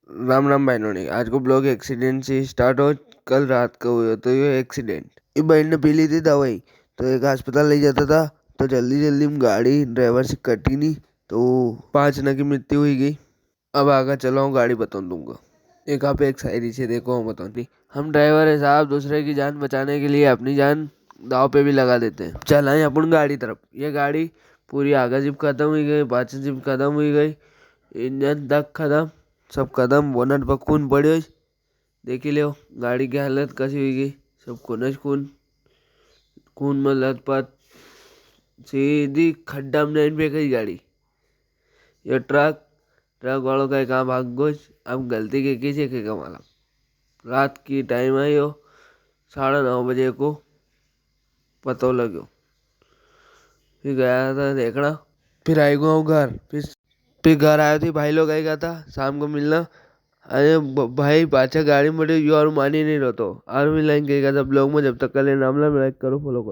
राम राम बहनों। आज को ब्लॉग एक्सीडेंट से स्टार्ट हो। कल रात को हुआ तो ये एक्सीडेंट। ये बहन ने पी ली थी दवाई तो एक अस्पताल ले जाता था तो जल्दी जल्दी में गाड़ी ड्राइवर से कटी नहीं तो 5 जना की मृत्यु हुई गई। अब आगे चलाओ गाड़ी बता दूंगा। एक आप एक शायरी से देखो हम बताऊँ। हम ड्राइवर है साहब, दूसरे की जान बचाने के लिए अपनी जान दाव पे भी लगा देते हैं। चलाएं अपन गाड़ी तरफ। ये गाड़ी पूरी आगे जिप खत्म हुई गई, पाछे जिप खत्म हुई गई, इंजन तक खत्म, सब खत्म। बोनट पर खून पड़े देखी लो। गाड़ी की हालत कैसी हुई गई, सब खून खून खून में लथपथ। सीधी खड्डा में नहीं पे गई गाड़ी। ये ट्रक वालों का काम भाग गोश। अब गलती के किसी के कमाला। रात की टाइम आई हो, 9:30 बजे को पता लग्यो। फिर गया था देखना, फिर आई गो घर। फिर घर आया थी, भाई लोग आएगा था शाम को मिलना। अरे भाई पाछा गाड़ी में बैठे और मान ही नहीं रहो तो और भी लाइन कहेगा था ब्लॉग में। जब तक कल नाम लाइक करो, फॉलो करो।